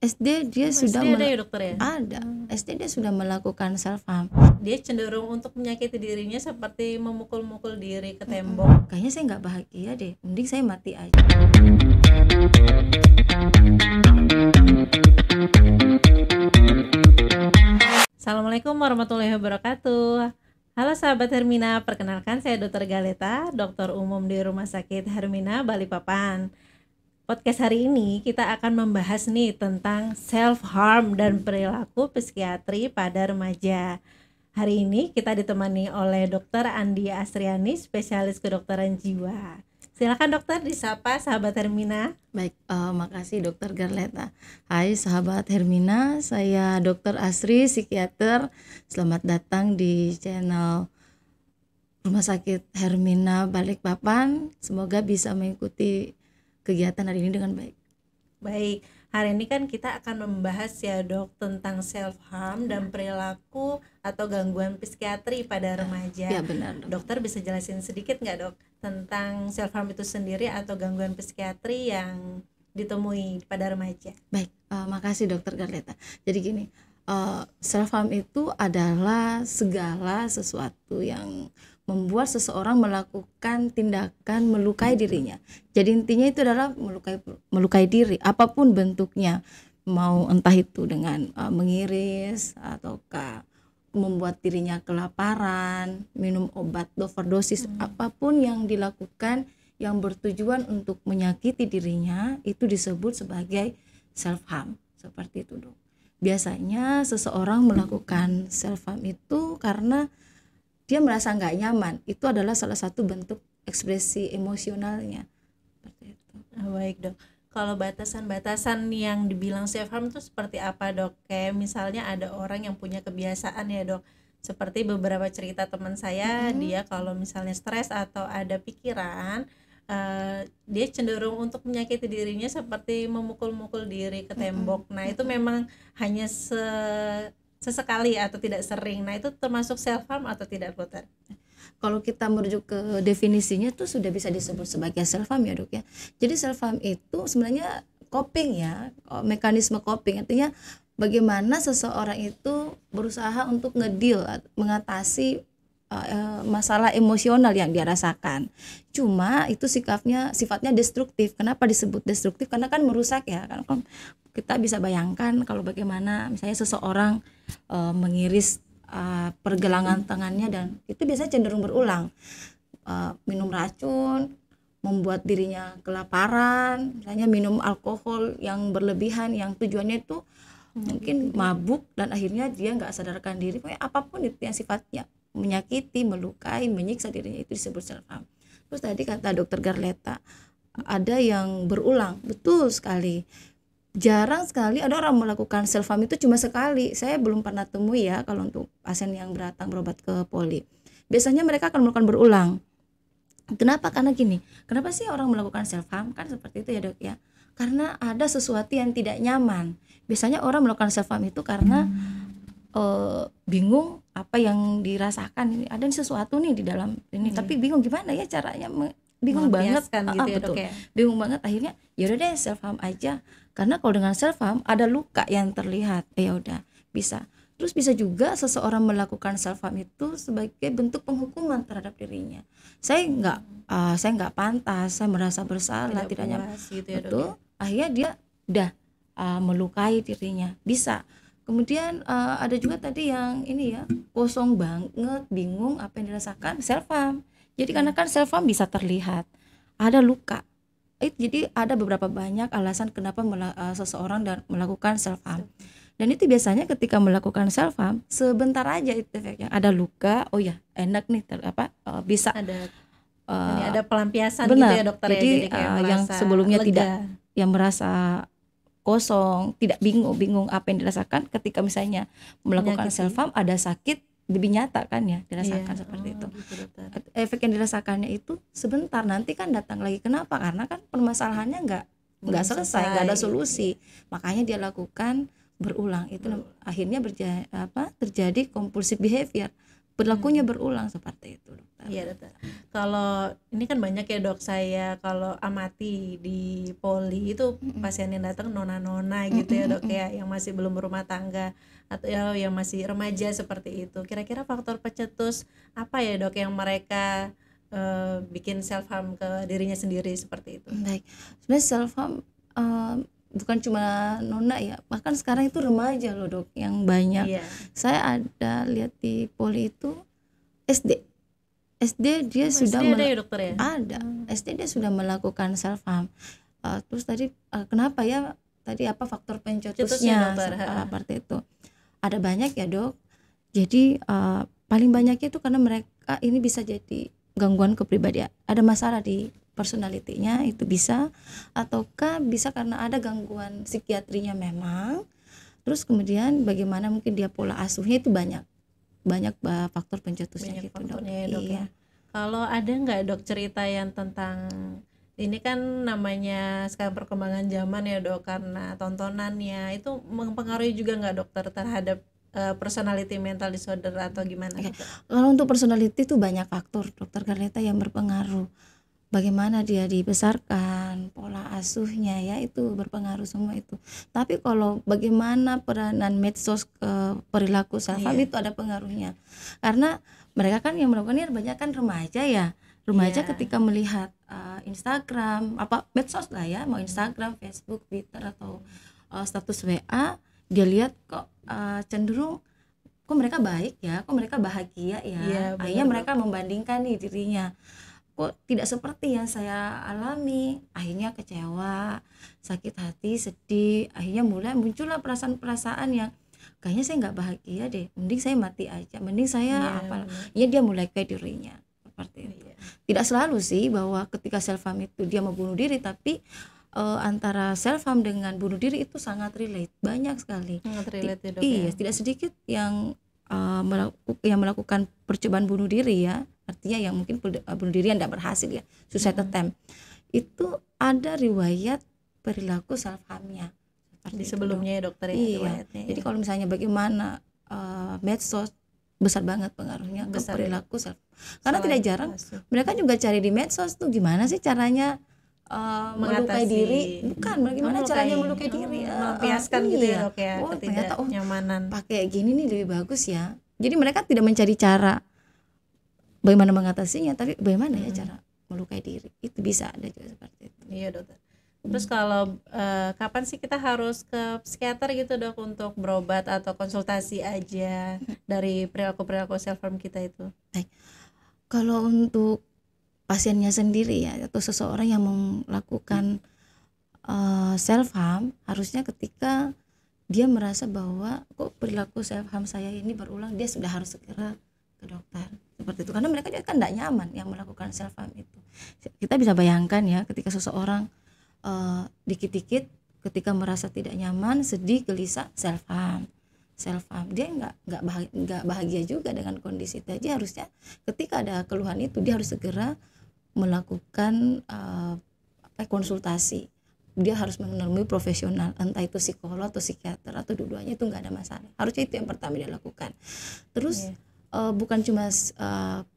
SD dia sudah SD ada ya dokter ya? ada. SD dia sudah melakukan self harm. Dia cenderung untuk menyakiti dirinya seperti memukul-mukul diri ke tembok. Kayaknya saya nggak bahagia deh, mending saya mati aja. Assalamualaikum warahmatullahi wabarakatuh. Halo sahabat Hermina, perkenalkan saya Dr. Galeta, dokter umum di Rumah Sakit Hermina Balikpapan. Podcast hari ini kita akan membahas nih tentang self harm dan perilaku psikiatri pada remaja. Hari ini kita ditemani oleh Dr. Andi Astriani, spesialis kedokteran jiwa. Silakan dokter, disapa sahabat Hermina. Baik, makasih Dokter Garleta. Hai sahabat Hermina, saya Dokter Asri, psikiater. Selamat datang di channel Rumah Sakit Hermina Balikpapan. Semoga bisa mengikuti kegiatan hari ini dengan baik. Baik, hari ini kan kita akan membahas ya dok tentang self harm dan perilaku atau gangguan psikiatri pada remaja. Ya benar dok. Dokter bisa jelasin sedikit nggak dok tentang self harm itu sendiri atau gangguan psikiatri yang ditemui pada remaja? Baik, makasih Dokter Garleta. Jadi gini, self harm itu adalah segala sesuatu yang membuat seseorang melakukan tindakan melukai dirinya. Jadi intinya itu adalah melukai diri, apapun bentuknya, mau entah itu dengan mengiris ataukah membuat dirinya kelaparan, minum obat overdosis, apapun yang dilakukan yang bertujuan untuk menyakiti dirinya itu disebut sebagai self harm. Seperti itu dok. Biasanya seseorang melakukan self harm itu karena dia merasa nggak nyaman. Itu adalah salah satu bentuk ekspresi emosionalnya. Seperti itu. Baik dok. Kalau batasan-batasan yang dibilang self harm itu seperti apa dok? Kayak misalnya ada orang yang punya kebiasaan ya dok, seperti beberapa cerita teman saya, dia kalau misalnya stres atau ada pikiran, dia cenderung untuk menyakiti dirinya seperti memukul-mukul diri ke tembok. Nah itu memang hanya sesekali atau tidak sering. Nah itu termasuk self harm atau tidak dokter? Kalau kita merujuk ke definisinya tuh sudah bisa disebut sebagai self harm ya dok ya. Jadi self harm itu sebenarnya coping ya, mekanisme coping, artinya bagaimana seseorang itu berusaha untuk ngedil, mengatasi masalah emosional yang dia rasakan. Cuma itu sifatnya destruktif. Kenapa disebut destruktif? Karena kan merusak ya. Kan kita bisa bayangkan kalau bagaimana misalnya seseorang mengiris pergelangan tangannya, dan itu biasanya cenderung berulang, minum racun, membuat dirinya kelaparan, misalnya minum alkohol yang berlebihan yang tujuannya itu mungkin mabuk, dan akhirnya dia nggak sadarkan diri. Pokoknya apapun itu yang sifatnya menyakiti, melukai, menyiksa dirinya itu disebut self harm. Terus tadi kata Dokter Garleta ada yang berulang, betul sekali. Jarang sekali ada orang melakukan self harm itu cuma sekali. Saya belum pernah temui ya kalau untuk pasien yang datang berobat ke poli. Biasanya mereka akan melakukan berulang. Kenapa? Karena gini, kenapa sih orang melakukan self harm? Kan seperti itu ya dok ya. Karena ada sesuatu yang tidak nyaman. Biasanya orang melakukan self harm itu karena bingung apa yang dirasakan. Ada sesuatu nih di dalam ini, tapi bingung gimana ya caranya, bingung banget gitu ya, betul. dok, ya? Bingung banget, akhirnya ya udah deh self harm aja. Karena kalau dengan self harm ada luka yang terlihat, ya udah bisa. Terus bisa juga seseorang melakukan self harm itu sebagai bentuk penghukuman terhadap dirinya. Saya nggak pantas, saya merasa bersalah, tidak nyaman. Gitu ya, Betul. dok, ya? Akhirnya dia udah melukai dirinya, bisa. Kemudian ada juga tadi yang ini ya, kosong banget, bingung apa yang dirasakan, self harm. Jadi karena kan self harm bisa terlihat ada luka. Jadi ada beberapa banyak alasan kenapa seseorang melakukan self harm. Dan itu biasanya ketika melakukan self harm sebentar aja itu efeknya. Ada luka, oh ya enak nih bisa Ada ini ada pelampiasan benar. gitu ya dokter. Jadi, ya? Jadi kayak yang merasa sebelumnya lega. tidak, yang merasa kosong, tidak bingung apa yang dirasakan ketika misalnya melakukan Menyakiti. self harm, ada sakit lebih nyata kan ya dirasakan. Iya. Seperti itu. Gitu, dokter. Efek yang dirasakannya itu sebentar, nanti kan datang lagi. Kenapa? Karena kan permasalahannya nggak selesai, nggak ada solusi. Makanya dia lakukan berulang. Itu akhirnya terjadi compulsive behavior, perilakunya berulang seperti itu, dokter. Iya dokter. Kalau ini kan banyak ya dok, saya kalau amati di poli itu pasien yang datang nona-nona gitu ya dok ya, yang masih belum berumah tangga atau ya yang masih remaja seperti itu. Kira-kira faktor pencetus apa ya dok yang mereka bikin self harm ke dirinya sendiri seperti itu? Baik, sebenarnya self harm bukan cuma nona ya, bahkan sekarang itu remaja loh dok yang banyak. Iya. Saya ada lihat di poli itu SD dia sudah SD ada ya dokter ya? ada SD dia sudah melakukan self harm. Terus tadi kenapa ya tadi apa faktor pencetusnya dokter. Seperti itu ada banyak ya dok. Jadi paling banyaknya itu karena mereka ini bisa jadi gangguan kepribadian, ada masalah di personalitinya itu bisa, ataukah bisa karena ada gangguan psikiatrinya memang. Terus kemudian bagaimana mungkin dia pola asuhnya itu banyak faktor pencetusnya Banyak gitu faktornya dok. ya, dok. Iya. Kalau ada nggak dok cerita yang tentang ini kan namanya sekarang perkembangan zaman ya dok, karena tontonannya itu mempengaruhi juga nggak dokter terhadap personality mental disorder atau gimana? Okay. Kalau untuk personality itu banyak faktor dokter Garleta yang berpengaruh. Bagaimana dia dibesarkan, pola asuhnya ya itu berpengaruh semua itu. Tapi kalau bagaimana peranan medsos ke perilaku self harm itu ada pengaruhnya. Karena mereka kan yang melakukannya banyak kan remaja ya. Remaja ketika melihat Instagram, apa medsos lah ya, mau Instagram, Facebook, Twitter atau status WA, dia lihat kok cenderung kok mereka baik ya, kok mereka bahagia ya. Akhirnya mereka membandingkan nih dirinya. Kok tidak seperti yang saya alami, akhirnya kecewa, sakit hati, sedih, akhirnya mulai muncullah perasaan-perasaan yang kayaknya saya nggak bahagia deh, mending saya mati aja, mending saya ya dia mulai ke dirinya seperti itu. Tidak selalu sih bahwa ketika self harm itu dia mau bunuh diri, tapi antara self harm dengan bunuh diri itu sangat relate, banyak sekali. Sangat relate ya dok. Iya, tidak sedikit yang melakukan percobaan bunuh diri ya, artinya yang mungkin bunuh diri yang tidak berhasil ya, suicide attempt, itu ada riwayat perilaku self harmnya di sebelumnya ya dokter ya. Iya. Jadi kalau misalnya bagaimana medsos besar banget pengaruhnya ke perilaku self, karena tidak jarang mereka juga cari di medsos tuh gimana sih caranya melukai diri, bukan bagaimana caranya melukai diri, melampiaskan gitu ya dok ya, ketidaknyamanan. Pakai gini nih lebih bagus ya. Jadi mereka tidak mencari cara bagaimana mengatasinya, tapi bagaimana ya cara melukai diri, itu bisa ada juga seperti itu. Iya dokter. Terus kalau kapan sih kita harus ke psikiater gitu dok untuk berobat atau konsultasi aja dari perilaku self harm kita itu? Baik. Kalau untuk pasiennya sendiri ya, atau seseorang yang melakukan self harm, harusnya ketika dia merasa bahwa kok perilaku self harm saya ini berulang, dia sudah harus segera ke dokter seperti itu, karena mereka kan tidak nyaman yang melakukan self harm itu. Kita bisa bayangkan ya, ketika seseorang dikit-dikit ketika merasa tidak nyaman, sedih, gelisah, self harm, dia nggak bahagia juga dengan kondisi itu. Jadi harusnya ketika ada keluhan itu dia harus segera melakukan konsultasi, dia harus menemui profesional, entah itu psikolog atau psikiater atau dua-duanya, itu nggak ada masalah. Harusnya itu yang pertama dia lakukan. Terus bukan cuma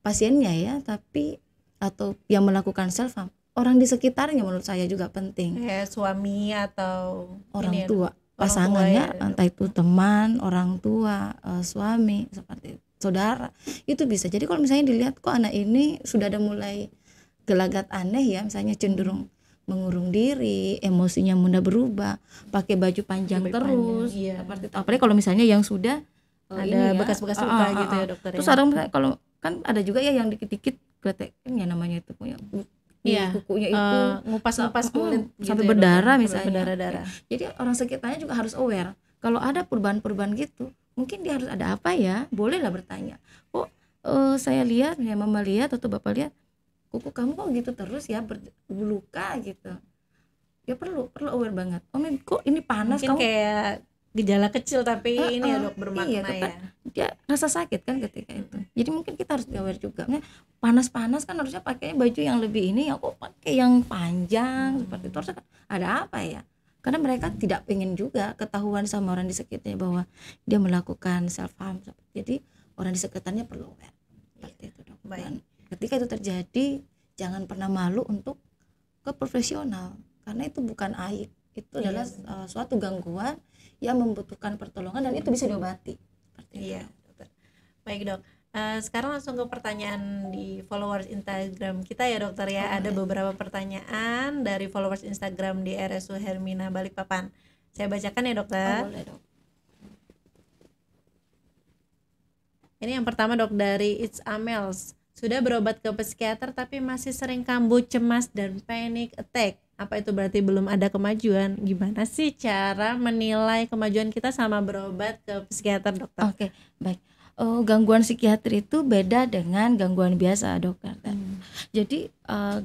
pasiennya ya, tapi atau yang melakukan self harm, orang di sekitarnya menurut saya juga penting. Suami atau orang tua, pasangannya, entah itu teman, orang tua, suami, seperti itu, saudara, itu bisa. Jadi kalau misalnya dilihat kok anak ini sudah ada mulai gelagat aneh ya, misalnya cenderung mengurung diri, emosinya mudah berubah, pakai baju panjang terus, seperti itu. Apalagi kalau misalnya yang sudah ada bekas-bekas luka gitu ya dokter. Terus ada kalau kan ada juga ya yang dikit-dikit kletekan ya namanya itu punya kukunya itu ngupas kulit sampai gitu berdarah ya, misalnya. Berdarah-darah. Jadi orang sekitarnya juga harus aware. Kalau ada perubahan-perubahan gitu, mungkin dia harus ada apa ya? Bolehlah bertanya. Kok saya lihat ya, mama lihat atau bapak lihat kuku kamu kok gitu terus ya, berluka gitu. Ya perlu aware banget. Kok ini panas, mungkin kamu kayak gejala kecil tapi ini ya dok bermakna ya. Dia rasa sakit kan ketika itu. Jadi mungkin kita harus aware juga. Panas-panas kan harusnya pakai baju yang lebih ini ya, kok pakai yang panjang seperti itu. Harusnya ada apa ya? Karena mereka tidak pengen juga ketahuan sama orang di sekitarnya bahwa dia melakukan self harm. Jadi orang di sekitarnya perlu aware. Seperti itu dok. Baik. Dan ketika itu terjadi, jangan pernah malu untuk ke profesional, karena itu bukan aib, itu adalah suatu gangguan yang membutuhkan pertolongan dan itu bisa diobati. Seperti itu. Iya, dokter. Baik dok. Sekarang langsung ke pertanyaan di followers Instagram kita ya dokter ya. Ada beberapa pertanyaan dari followers Instagram di RSU Hermina Balikpapan. Saya bacakan ya dokter. Boleh dok. Ini yang pertama dok, dari It's Amels. Sudah berobat ke psikiater tapi masih sering kambuh, cemas dan panic attack. Apa itu berarti belum ada kemajuan? Gimana sih cara menilai kemajuan kita sama berobat ke psikiater dokter? Oke, baik. Gangguan psikiatri itu beda dengan gangguan biasa dokter. Jadi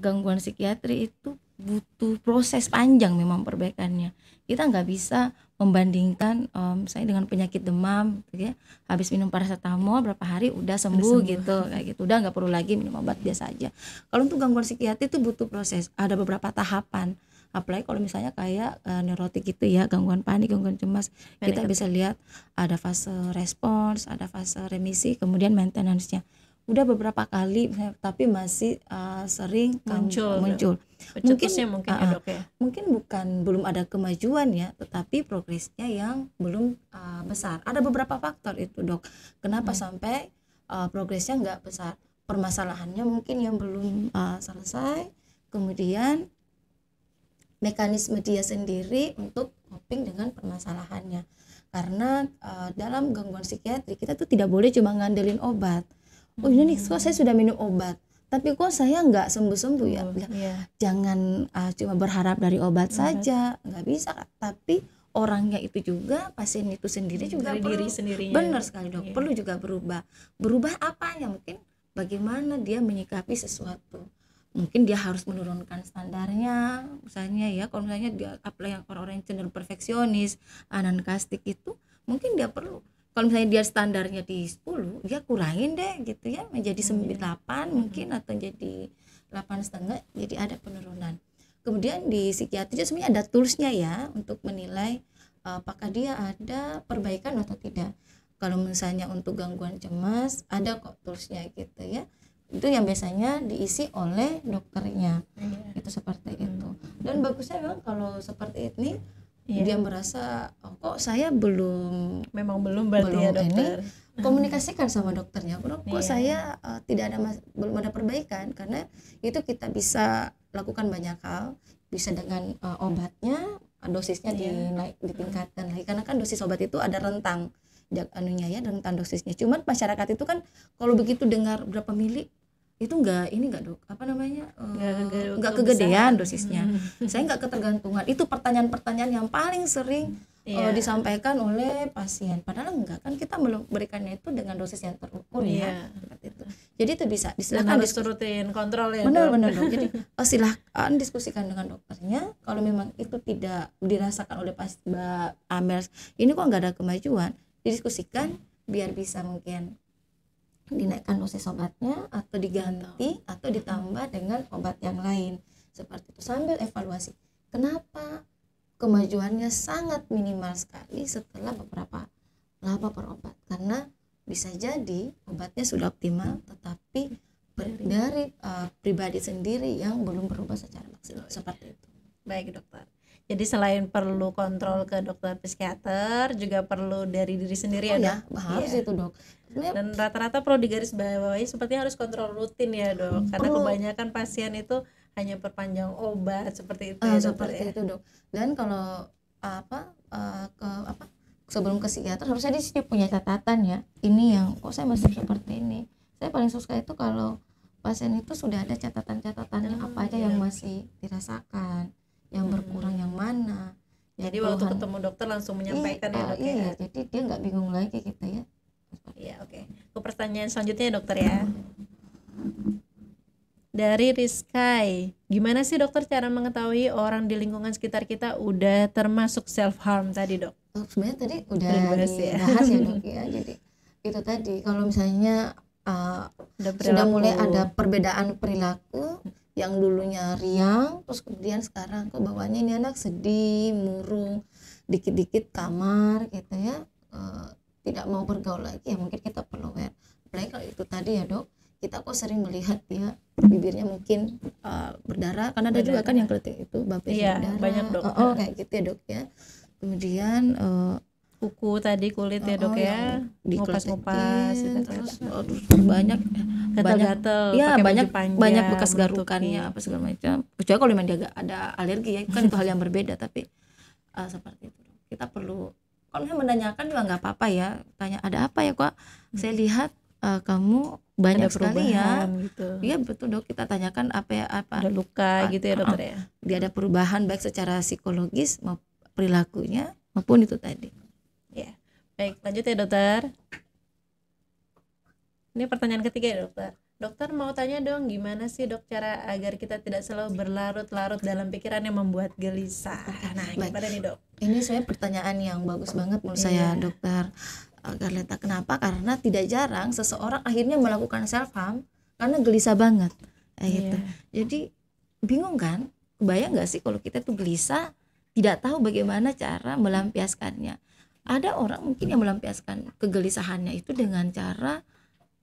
gangguan psikiatri itu butuh proses panjang memang perbaikannya. Kita nggak bisa membandingkan saya dengan penyakit demam gitu ya, habis minum paracetamol berapa hari udah sembuh gitu, kayak gitu, udah nggak perlu lagi minum obat biasa aja. Kalau untuk gangguan psikiatri itu butuh proses, ada beberapa tahapan. Apalagi kalau misalnya kayak neurotik gitu ya, gangguan panik, gangguan cemas, kita bisa lihat ada fase respons, ada fase remisi, kemudian maintenance-nya. Udah beberapa kali tapi masih sering muncul. Mungkin ya dok ya. Mungkin belum ada kemajuan ya, tetapi progresnya yang belum besar. Ada beberapa faktor itu dok, kenapa sampai progresnya nggak besar. Permasalahannya mungkin yang belum selesai, kemudian mekanisme dia sendiri untuk coping dengan permasalahannya. Karena dalam gangguan psikiatri kita tuh tidak boleh cuma ngandelin obat. Oh ini nih, kok saya sudah minum obat tapi kok saya nggak sembuh-sembuh ya. Jangan cuma berharap dari obat saja, nggak bisa. Tapi orangnya itu juga, pasien itu sendiri juga dari perlu, diri sendirinya. benar sekali dok, perlu juga berubah apa ya, mungkin bagaimana dia menyikapi sesuatu. Mungkin dia harus menurunkan standarnya, misalnya ya, kalau misalnya dia yang orang-orang yang cenderung perfeksionis, anankastik itu, mungkin dia perlu, kalau misalnya dia standarnya di 10, dia kurangin deh gitu ya, menjadi 8 mungkin, atau jadi 8,5, jadi ada penurunan. Kemudian di psikiatri sebenarnya ada toolsnya ya untuk menilai apakah dia ada perbaikan atau tidak. Kalau misalnya untuk gangguan cemas ada kok toolsnya gitu ya, itu yang biasanya diisi oleh dokternya. Itu seperti itu. Dan bagusnya memang kalau seperti ini dia merasa kok saya belum berarti ya dokter, komunikasikan sama dokternya, kok saya tidak ada belum ada perbaikan. Karena itu kita bisa lakukan banyak hal, bisa dengan obatnya, dosisnya ditingkatkan lagi, karena kan dosis obat itu ada rentang rentang dosisnya. Cuman masyarakat itu kan kalau begitu dengar berapa mili itu enggak dok, enggak kegedean dosisnya. Saya enggak ketergantungan. Itu pertanyaan-pertanyaan yang paling sering disampaikan oleh pasien. Padahal enggak, kan kita memberikannya itu dengan dosis yang terukur ya. Seperti itu. Jadi itu bisa silakan harus rutin kontrol ya. Benar dok. Jadi silahkan diskusikan dengan dokternya. Kalau memang itu tidak dirasakan oleh Mbak Amels, ini kok enggak ada kemajuan, didiskusikan biar bisa mungkin dinaikkan dosis obatnya atau diganti atau ditambah dengan obat yang lain, seperti itu, sambil evaluasi kenapa kemajuannya sangat minimal sekali setelah beberapa lama berobat. Karena bisa jadi obatnya sudah optimal tetapi dari pribadi sendiri yang belum berubah secara maksimal, seperti itu. Baik dokter, jadi selain perlu kontrol ke dokter psikiater, juga perlu dari diri sendiri ya dok? Harus itu dok. Dan rata-rata perlu digarisbawahi sepertinya harus kontrol rutin ya dok, karena kebanyakan pasien itu hanya perpanjang obat seperti itu ya dokter. Seperti itu dok. Dan kalau sebelum ke psikiater harusnya di sini punya catatan ya, ini yang kok saya masih seperti ini. Saya paling suka itu kalau pasien itu sudah ada catatan-catatannya apa aja yang masih dirasakan, yang berkurang yang mana. Jadi waktu ketemu dokter langsung menyampaikan ya dok ya. Jadi dia nggak bingung lagi gitu ya. Iya, oke. Ke pertanyaan selanjutnya ya dokter ya. Dari Rizky, gimana sih dokter cara mengetahui orang di lingkungan sekitar kita udah termasuk self harm tadi dok? Sebenarnya tadi udah dibahas ya dok ya. Jadi itu tadi, kalau misalnya sudah mulai ada perbedaan perilaku, yang dulunya riang terus kemudian sekarang kok bawaannya ini anak sedih, murung, dikit-dikit kamar gitu ya, tidak mau bergaul lagi ya mungkin kita perlu aware. Apalagi kalau itu tadi ya dok, kita kok sering melihat ya bibirnya mungkin berdarah, karena ada juga kan yang kelihatan itu babnya Iya, berdarah. banyak, Dok. Kayak gitu ya dok ya. Kemudian Kuku tadi, kulit ya dok ya, ngupas-ngupas gitu. terus banyak gatal-gatal, ya pakai banyak baju panjang, banyak bekas menutupi. garukannya apa segala macam. Kecuali kalau memang dia ada alergi ya, kan itu hal yang berbeda. Tapi seperti itu kita perlu, kalau misalnya menanyakan juga nggak apa-apa ya, tanya ada apa ya kok saya lihat kamu banyak ada sekali ya gitu. Iya betul dok, kita tanyakan apa ada luka gitu ya dokter ya. Dia ada perubahan baik secara psikologis maupun perilakunya maupun itu tadi. Ya, baik, lanjut ya dokter. Ini pertanyaan ketiga ya dokter. Dokter mau tanya dong, gimana sih dok cara agar kita tidak selalu berlarut-larut dalam pikiran yang membuat gelisah? Nah, gimana nih dok? Ini sebenarnya pertanyaan yang bagus banget menurut saya dokter Garleta. Kenapa? Karena tidak jarang seseorang akhirnya melakukan self harm karena gelisah banget, gitu. Jadi bingung kan? Kebayang nggak sih kalau kita tuh gelisah, tidak tahu bagaimana cara melampiaskannya. Ada orang mungkin yang melampiaskan kegelisahannya itu dengan cara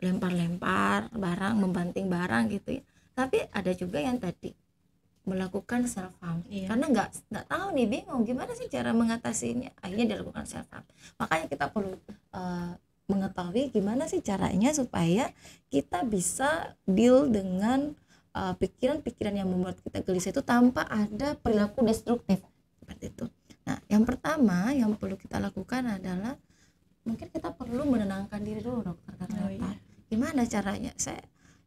lempar-lempar barang, membanting barang gitu ya. Tapi ada juga yang tadi melakukan self harm karena nggak tahu nih, bingung gimana sih cara mengatasinya, akhirnya dilakukan self harm. Makanya kita perlu mengetahui gimana sih caranya supaya kita bisa deal dengan pikiran-pikiran yang membuat kita gelisah itu tanpa ada perilaku destruktif seperti itu. Nah, yang pertama yang perlu kita lakukan adalah mungkin kita perlu menenangkan diri dulu dokter. Gimana caranya? Saya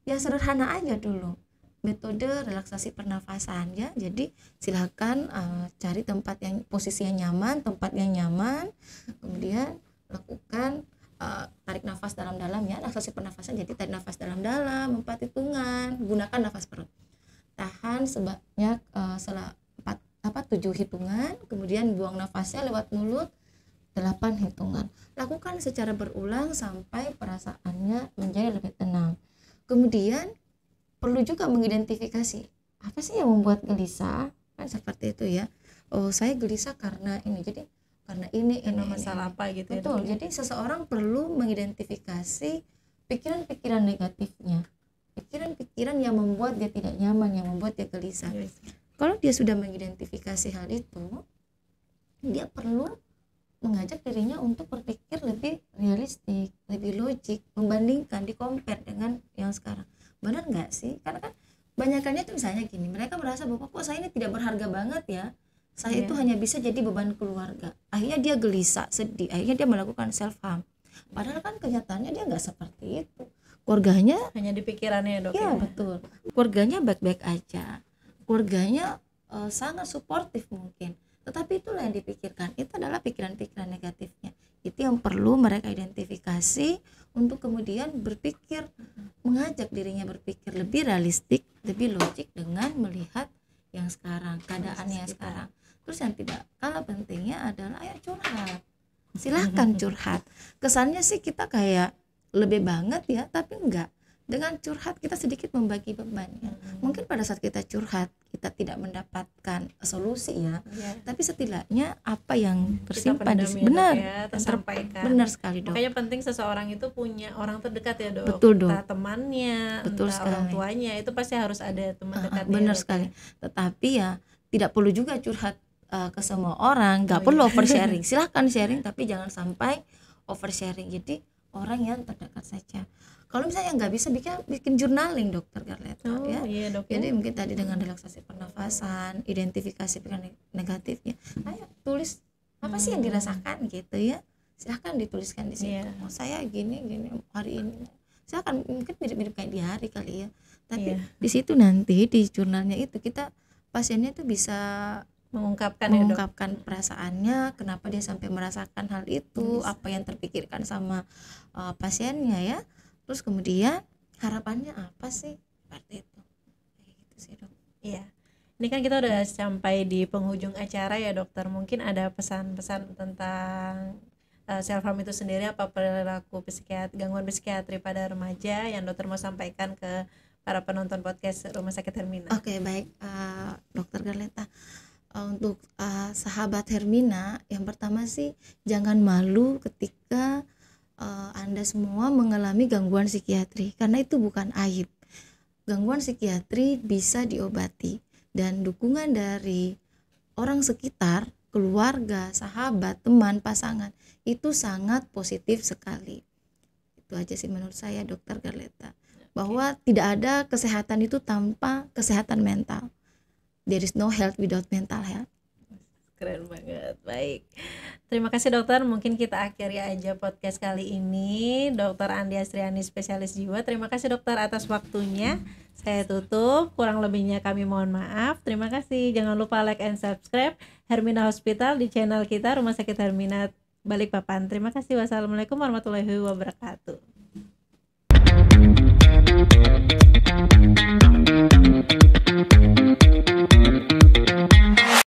ya sederhana aja dulu, metode relaksasi pernafasan ya. Jadi silakan cari tempat yang posisi yang nyaman, tempat yang nyaman, kemudian lakukan tarik nafas dalam-dalam ya, relaksasi pernafasan. Jadi tarik nafas dalam-dalam 4 hitungan, gunakan nafas perut, tahan sebanyak 7 hitungan, kemudian buang nafasnya lewat mulut 8 hitungan. Lakukan secara berulang sampai perasaannya menjadi lebih tenang. Kemudian perlu juga mengidentifikasi apa sih yang membuat gelisah, kan seperti itu ya. Oh, saya gelisah karena ini, jadi karena ini masalah apa gitu. Betul ya. Jadi seseorang perlu mengidentifikasi pikiran-pikiran negatifnya, pikiran-pikiran yang membuat dia tidak nyaman, yang membuat dia gelisah. Kalau dia sudah mengidentifikasi hal itu, dia perlu mengajak dirinya untuk berpikir lebih realistik, lebih logik, membandingkan, di-compare dengan yang sekarang. Benar nggak sih? Karena kan banyakannya tuh misalnya gini, mereka merasa bahwa kok saya ini tidak berharga banget ya, saya itu hanya bisa jadi beban keluarga. Akhirnya dia gelisah, sedih, akhirnya dia melakukan self harm. Padahal kan kenyataannya dia nggak seperti itu. Keluarganya hanya di pikirannya dok. Ya betul, keluarganya baik-baik aja, keluarganya sangat suportif mungkin, tetapi itulah yang dipikirkan, itu adalah pikiran-pikiran negatifnya. Itu yang perlu mereka identifikasi untuk kemudian berpikir, mengajak dirinya berpikir lebih realistik, lebih logik dengan melihat yang sekarang, keadaannya yang sekarang. Terus yang tidak kalah pentingnya adalah ayo curhat, silahkan curhat. Kesannya sih kita kayak lebih banget ya, tapi enggak. Dengan curhat kita sedikit membagi beban ya. Mungkin pada saat kita curhat kita tidak mendapatkan solusi ya, tapi setidaknya apa yang tersimpan di benar ya, tersampaikan. Benar sekali dok. Makanya penting seseorang itu punya orang terdekat ya dok. Betul dok. Entah temannya, betul entah sekali. orang tuanya, itu pasti harus ada teman dekat. Benar sekali. Tetapi ya tidak perlu juga curhat ke semua orang, nggak perlu oversharing. Silahkan sharing tapi jangan sampai oversharing. Jadi orang yang terdekat saja. Kalau misalnya nggak bisa bikin journaling dokter Garleta ya. Iya, dok. Jadi mungkin tadi dengan relaksasi pernafasan, identifikasi pikiran negatifnya, ayo tulis apa sih yang dirasakan gitu ya. Silahkan dituliskan di situ. Oh, saya gini hari ini. Silahkan, mungkin mirip-mirip kayak diary kali ya. Tapi di situ nanti di jurnalnya itu kita pasiennya tuh bisa mengungkapkan perasaannya, kenapa dia sampai merasakan hal itu, apa yang terpikirkan sama pasiennya ya. Terus kemudian harapannya apa sih, seperti itu. Kayak gitu sih dok. Iya. Ini kan kita udah sampai di penghujung acara ya dokter. Mungkin ada pesan-pesan tentang self harm itu sendiri, apa perilaku gangguan psikiatri pada remaja yang dokter mau sampaikan ke para penonton podcast Rumah Sakit Hermina. Oke, baik dokter Garleta. Untuk sahabat Hermina, yang pertama sih jangan malu ketika Anda semua mengalami gangguan psikiatri, karena itu bukan aib. Gangguan psikiatri bisa diobati, dan dukungan dari orang sekitar, keluarga, sahabat, teman, pasangan itu sangat positif sekali. Itu aja sih menurut saya, Dokter Garleta, bahwa tidak ada kesehatan itu tanpa kesehatan mental. There is no health without mental health. Keren banget. Baik. Terima kasih dokter. Mungkin kita akhiri aja podcast kali ini. Dokter Andi Astriani, spesialis jiwa. Terima kasih dokter atas waktunya. Saya tutup. Kurang lebihnya kami mohon maaf. Terima kasih. Jangan lupa like and subscribe Hermina Hospital di channel kita Rumah Sakit Hermina Balikpapan. Terima kasih. Wassalamualaikum warahmatullahi wabarakatuh.